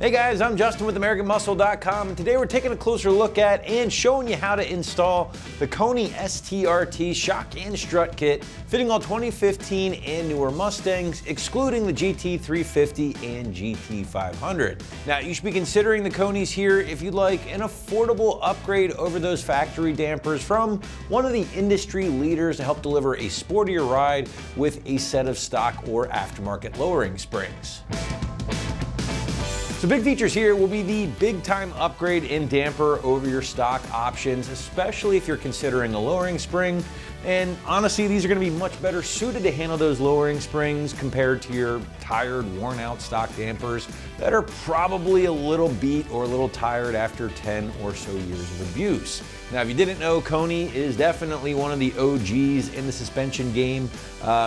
Hey guys, I'm Justin with AmericanMuscle.com, and today we're taking a closer look at and showing you how to install the KONI STR.T shock and strut kit, fitting all 2015 and newer Mustangs, excluding the GT350 and GT500. Now, you should be considering the KONIs here if you'd like an affordable upgrade over those factory dampers from one of the industry leaders to help deliver a sportier ride with a set of stock or aftermarket lowering springs. So big features here will be the big time upgrade in damper over your stock options, especially if you're considering a lowering spring. And honestly, these are going to be much better suited to handle those lowering springs compared to your tired, worn out stock dampers that are probably a little beat or a little tired after 10 or so years of abuse. Now, if you didn't know, KONI is definitely one of the OGs in the suspension game,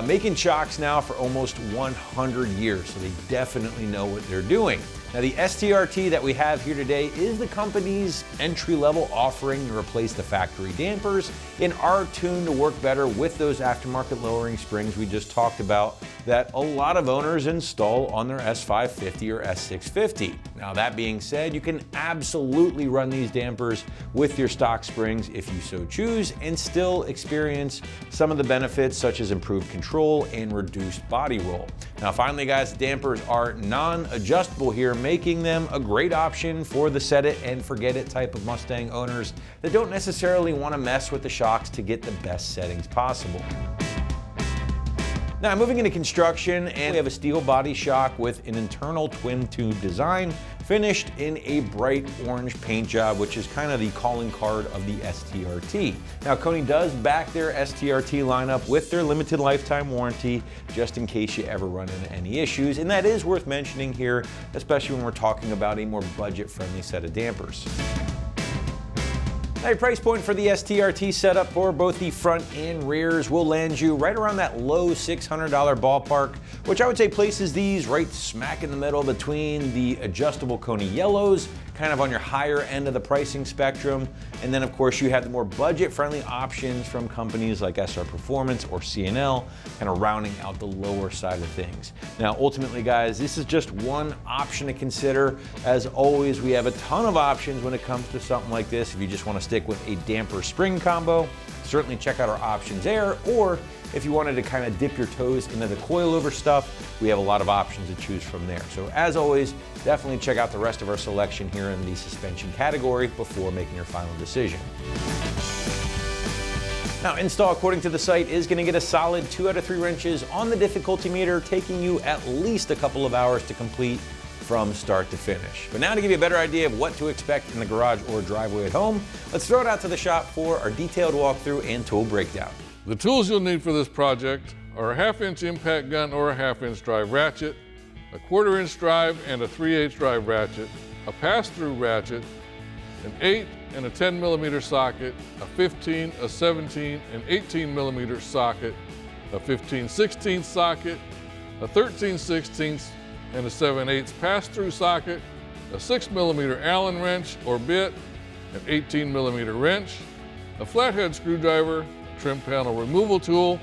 making shocks now for almost 100 years, so they definitely know what they're doing. Now, the STR.T that we have here today is the company's entry-level offering to replace the factory dampers and are tuned to work better with those aftermarket lowering springs we just talked about that a lot of owners install on their S550 or S650. Now, that being said, you can absolutely run these dampers with your stock springs if you so choose and still experience some of the benefits such as improved control and reduced body roll. Now, finally, guys, dampers are non-adjustable here, making them a great option for the set it and forget it type of Mustang owners that don't necessarily want to mess with the shocks to get the best settings possible. Now, moving into construction, and we have a steel body shock with an internal twin tube design finished in a bright orange paint job, which is kind of the calling card of the STR.T. Now, KONI does back their STR.T lineup with their limited lifetime warranty, just in case you ever run into any issues, and that is worth mentioning here, especially when we're talking about a more budget-friendly set of dampers. Now, your price point for the STR.T setup for both the front and rears will land you right around that low $600 ballpark, which I would say places these right smack in the middle between the adjustable KONI yellows, kind of on your higher end of the pricing spectrum, and then of course you have the more budget-friendly options from companies like SR Performance or C&L, kind of rounding out the lower side of things. Now, ultimately, guys, this is just one option to consider. As always, we have a ton of options when it comes to something like this. If you just want to stick with a damper spring combo, certainly check out our options there, or if you wanted to kind of dip your toes into the coilover stuff, we have a lot of options to choose from there. So as always, definitely check out the rest of our selection here in the suspension category before making your final decision. Now, install according to the site is going to get a solid 2 out of 3 wrenches on the difficulty meter, taking you at least a couple of hours to complete from start to finish. But now, to give you a better idea of what to expect in the garage or driveway at home, let's throw it out to the shop for our detailed walkthrough and tool breakdown. The tools you'll need for this project are a 1/2-inch impact gun or a 1/2-inch drive ratchet, a 1/4-inch drive and a 3/8 drive ratchet, a pass-through ratchet, an 8 and a 10 millimeter socket, a 15, a 17, and 18 millimeter socket, a 15/16 socket, a 13/16 and a 7/8 pass-through socket, a 6 millimeter Allen wrench or bit, an 18 millimeter wrench, a flathead screwdriver, trim panel removal tool,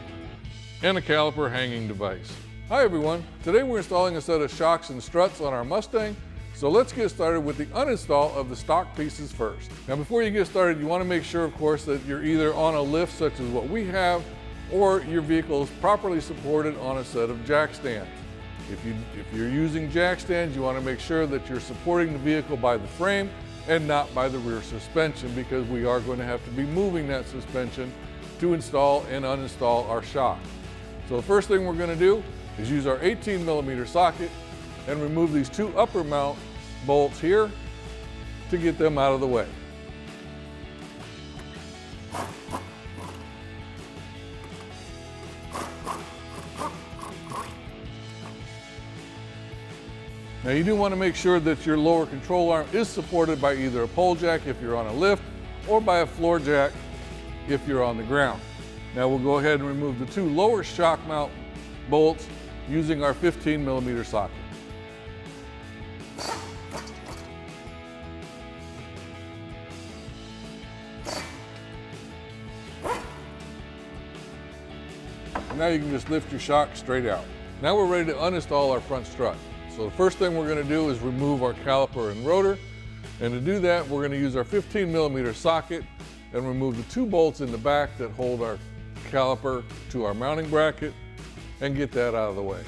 and a caliper hanging device. Hi everyone, today we're installing a set of shocks and struts on our Mustang, so let's get started with the uninstall of the stock pieces first. Now, before you get started, you want to make sure, of course, that you're either on a lift such as what we have, or your vehicle is properly supported on a set of jack stands. If you're using jack stands, you want to make sure that you're supporting the vehicle by the frame and not by the rear suspension, because we are going to have to be moving that suspension to install and uninstall our shock. So the first thing we're going to do is use our 18 millimeter socket and remove these 2 upper mount bolts here to get them out of the way. Now, you do want to make sure that your lower control arm is supported by either a pole jack if you're on a lift or by a floor jack if you're on the ground. Now, we'll go ahead and remove the 2 lower shock mount bolts using our 15 millimeter socket. Now you can just lift your shock straight out. Now we're ready to uninstall our front strut. So the first thing we're going to do is remove our caliper and rotor. And to do that, we're going to use our 15mm socket and remove the 2 bolts in the back that hold our caliper to our mounting bracket and get that out of the way.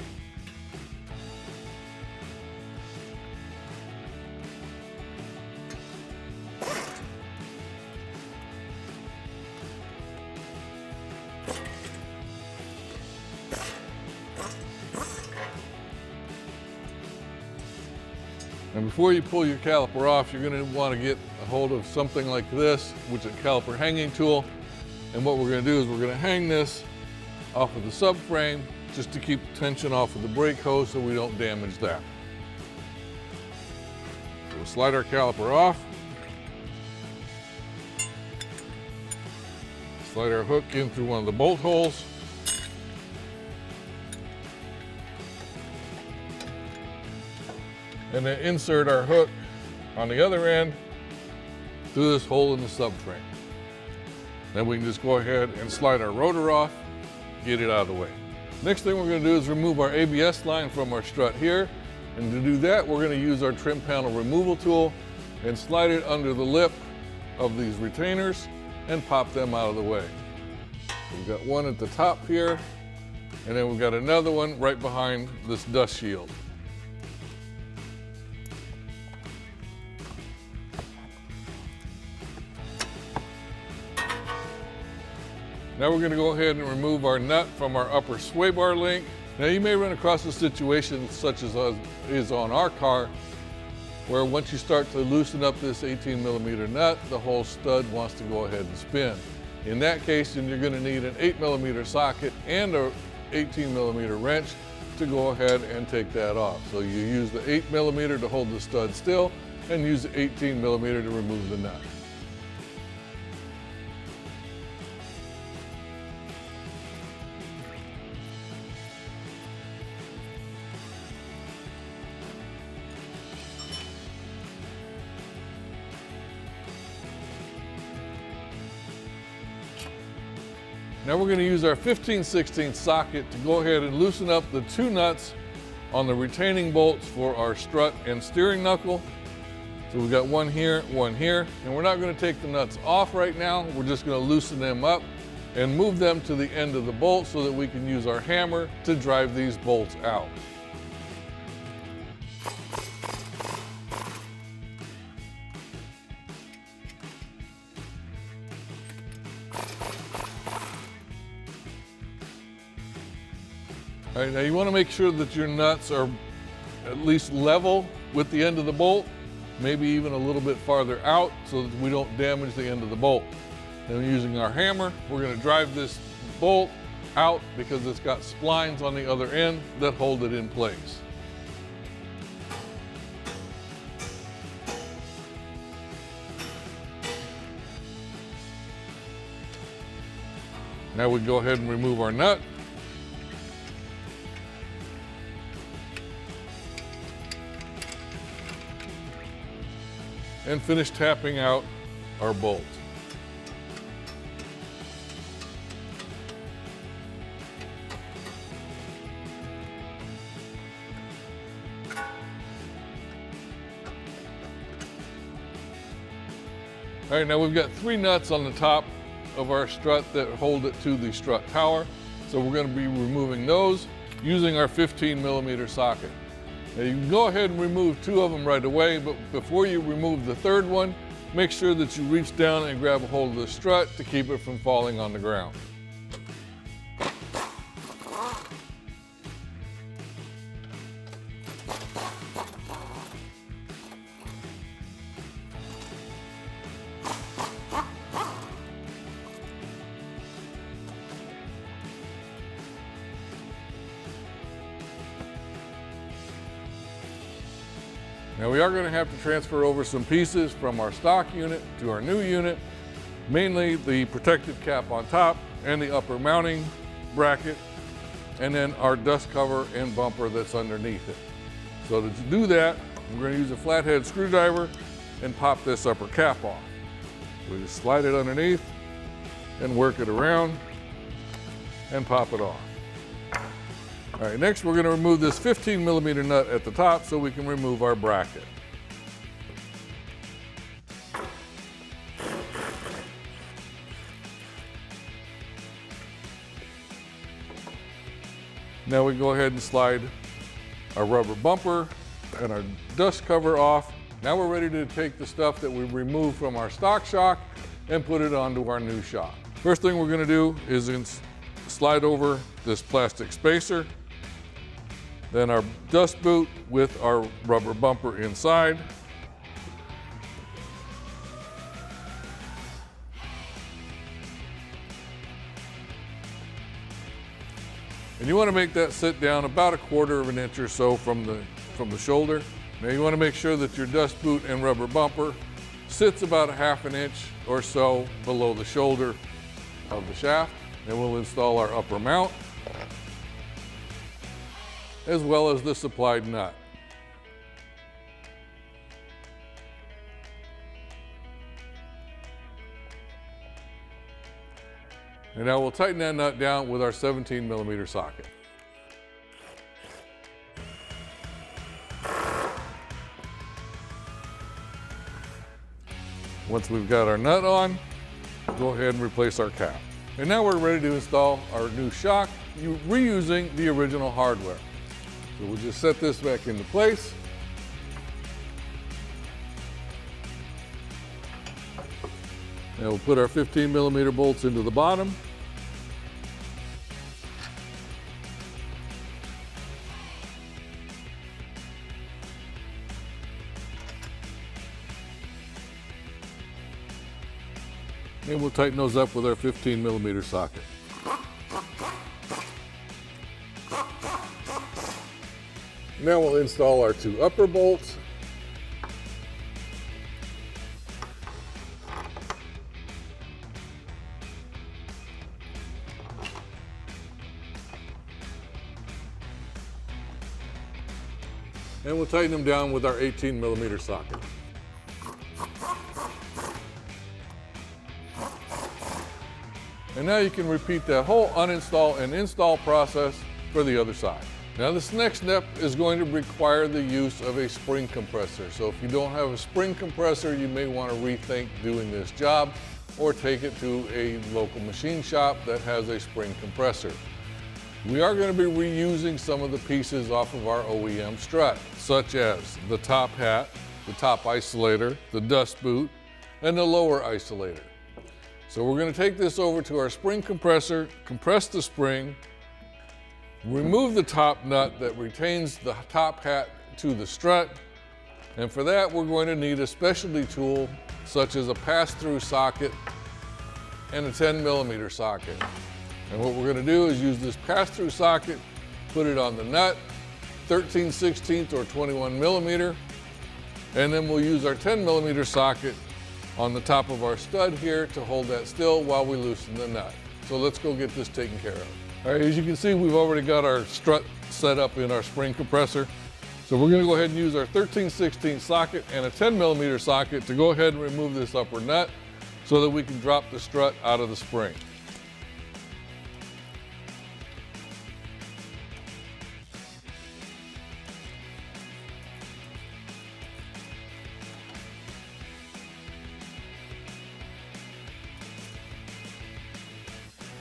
And before you pull your caliper off, you're going to want to get a hold of something like this, which is a caliper hanging tool. And what we're going to do is we're going to hang this off of the subframe just to keep tension off of the brake hose so we don't damage that. So we'll slide our caliper off. Slide our hook in through one of the bolt holes. And then insert our hook on the other end through this hole in the subframe. Then we can just go ahead and slide our rotor off, get it out of the way. Next thing we're going to do is remove our ABS line from our strut here. And to do that, we're going to use our trim panel removal tool and slide it under the lip of these retainers and pop them out of the way. We've got one at the top here, and then we've got another one right behind this dust shield. Now we're going to go ahead and remove our nut from our upper sway bar link. Now you may run across a situation such as is on our car, where once you start to loosen up this 18mm nut, the whole stud wants to go ahead and spin. In that case, then you're going to need an 8mm socket and a 18mm wrench to go ahead and take that off. So you use the 8mm to hold the stud still and use the 18mm to remove the nut. Now we're going to use our 15/16 socket to go ahead and loosen up the 2 nuts on the retaining bolts for our strut and steering knuckle. So we've got one here, and we're not going to take the nuts off right now. We're just going to loosen them up and move them to the end of the bolt so that we can use our hammer to drive these bolts out. All right, now you want to make sure that your nuts are at least level with the end of the bolt, maybe even a little bit farther out so that we don't damage the end of the bolt. And using our hammer, we're going to drive this bolt out because it's got splines on the other end that hold it in place. Now we go ahead and remove our nut. And finish tapping out our bolt. All right, now we've got 3 nuts on the top of our strut that hold it to the strut tower. So we're going to be removing those using our 15mm socket. Now you can go ahead and remove 2 of them right away, but before you remove the 3rd one, make sure that you reach down and grab a hold of the strut to keep it from falling on the ground. Now we are going to have to transfer over some pieces from our stock unit to our new unit, mainly the protective cap on top and the upper mounting bracket, and then our dust cover and bumper that's underneath it. So to do that, we're going to use a flathead screwdriver and pop this upper cap off. We just slide it underneath and work it around and pop it off. All right, next we're going to remove this 15mm nut at the top so we can remove our bracket. Now we go ahead and slide our rubber bumper and our dust cover off. Now we're ready to take the stuff that we removed from our stock shock and put it onto our new shock. First thing we're going to do is slide over this plastic spacer, then our dust boot with our rubber bumper inside. And you want to make that sit down about 1/4 of an inch or so from the shoulder. Now you want to make sure that your dust boot and rubber bumper sits about 1/2 inch or so below the shoulder of the shaft. Then we'll install our upper mount, as well as the supplied nut. And now we'll tighten that nut down with our 17mm socket. Once we've got our nut on, go ahead and replace our cap. And now we're ready to install our new shock, reusing the original hardware. So we'll just set this back into place. Now we'll put our 15mm bolts into the bottom. And we'll tighten those up with our 15mm socket. Now we'll install our 2 upper bolts. And we'll tighten them down with our 18mm socket. And now you can repeat that whole uninstall and install process for the other side. Now this next step is going to require the use of a spring compressor. So if you don't have a spring compressor, you may want to rethink doing this job or take it to a local machine shop that has a spring compressor. We are going to be reusing some of the pieces off of our OEM strut, such as the top hat, the top isolator, the dust boot, and the lower isolator. So we're going to take this over to our spring compressor, compress the spring, remove the top nut that retains the top hat to the strut, and for that we're going to need a specialty tool such as a pass-through socket and a 10mm socket. And what we're going to do is use this pass-through socket, put it on the nut, 13/16 or 21mm, and then we'll use our 10mm socket on the top of our stud here to hold that still while we loosen the nut. So let's go get this taken care of. All right, as you can see, we've already got our strut set up in our spring compressor. So we're going to go ahead and use our 13/16 socket and a 10mm socket to go ahead and remove this upper nut so that we can drop the strut out of the spring.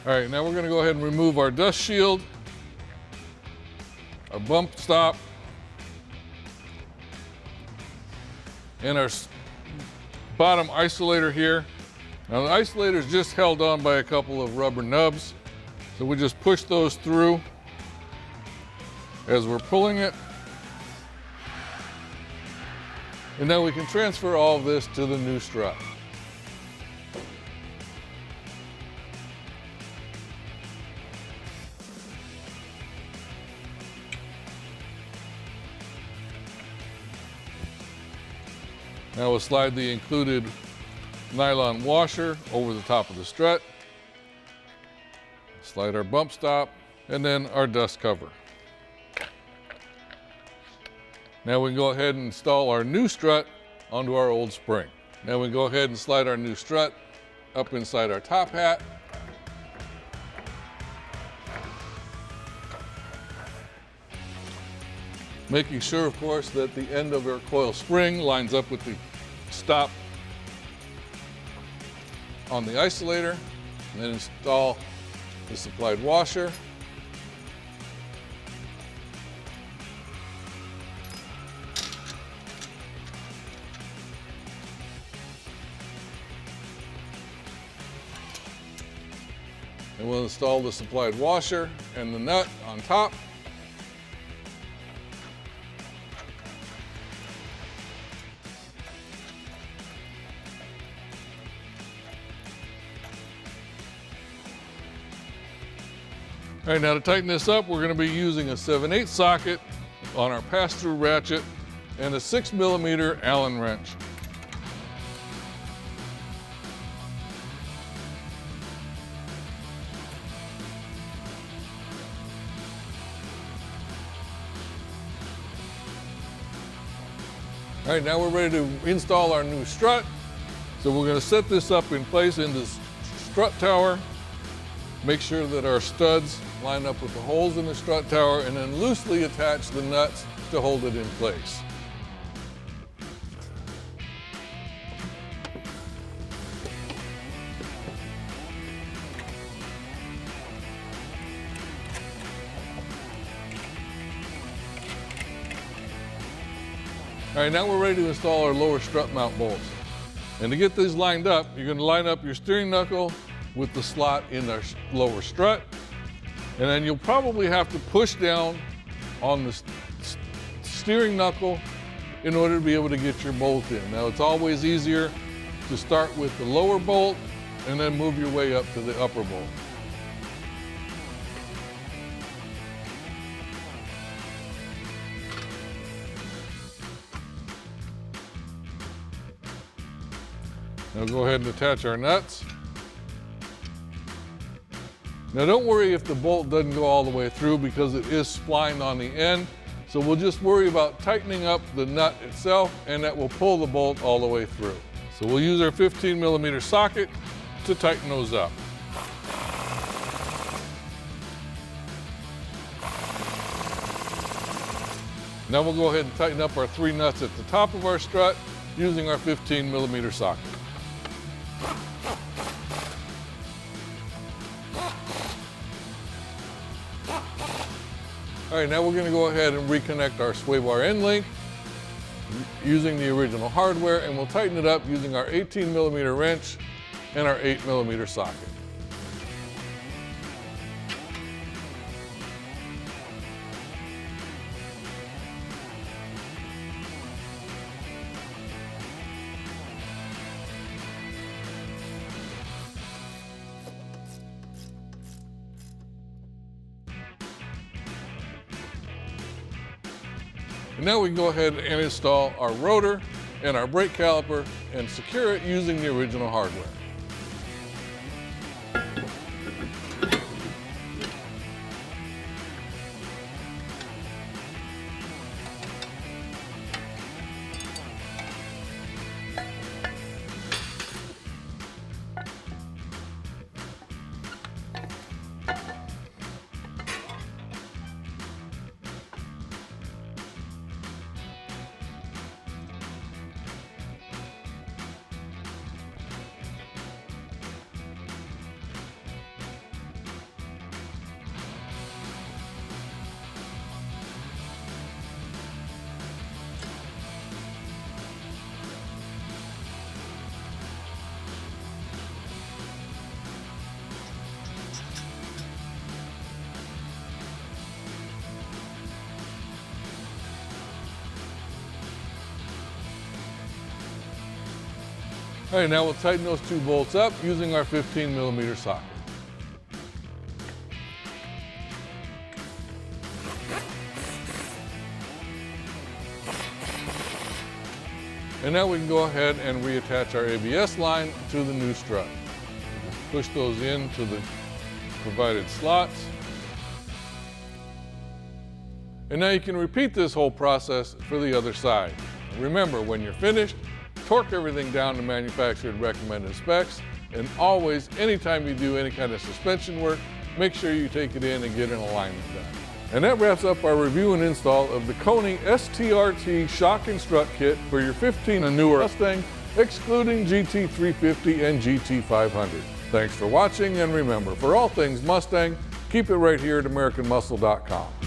All right, now we're going to go ahead and remove our dust shield, our bump stop, and our bottom isolator here. Now the isolator is just held on by a couple of rubber nubs, so we just push those through as we're pulling it. And then we can transfer all of this to the new strut. Now we'll slide the included nylon washer over the top of the strut, slide our bump stop, and then our dust cover. Now we can go ahead and install our new strut onto our old spring. Now we can go ahead and slide our new strut up inside our top hat. Making sure, of course, that the end of our coil spring lines up with the stop on the isolator, and then install the supplied washer. And we'll install the supplied washer and the nut on top. All right, now to tighten this up, we're going to be using a 7/8 socket on our pass-through ratchet and a 6mm Allen wrench. All right, now we're ready to install our new strut. So we're going to set this up in place in this strut tower. Make sure that our studs line up with the holes in the strut tower, and then loosely attach the nuts to hold it in place. All right, now we're ready to install our lower strut mount bolts. And to get these lined up, you're going to line up your steering knuckle with the slot in our lower strut. And then you'll probably have to push down on the steering knuckle in order to be able to get your bolt in. Now, it's always easier to start with the lower bolt and then move your way up to the upper bolt. Now go ahead and attach our nuts. Now don't worry if the bolt doesn't go all the way through, because it is splined on the end. So we'll just worry about tightening up the nut itself, and that will pull the bolt all the way through. So we'll use our 15mm socket to tighten those up. Now we'll go ahead and tighten up our 3 nuts at the top of our strut using our 15mm socket. All right, now we're going to go ahead and reconnect our sway bar end link using the original hardware, and we'll tighten it up using our 18mm wrench and our 8mm socket. And now we can go ahead and install our rotor and our brake caliper and secure it using the original hardware. All right, now we'll tighten those 2 bolts up using our 15mm socket. And now we can go ahead and reattach our ABS line to the new strut. Push those into the provided slots. And now you can repeat this whole process for the other side. Remember, when you're finished, torque everything down to manufacturer recommended specs, and always, anytime you do any kind of suspension work, make sure you take it in and get an alignment done. And that wraps up our review and install of the KONI STR.T shock and strut kit for your 15 and newer Mustang, excluding GT350 and GT500. Thanks for watching, and remember, for all things Mustang, keep it right here at AmericanMuscle.com.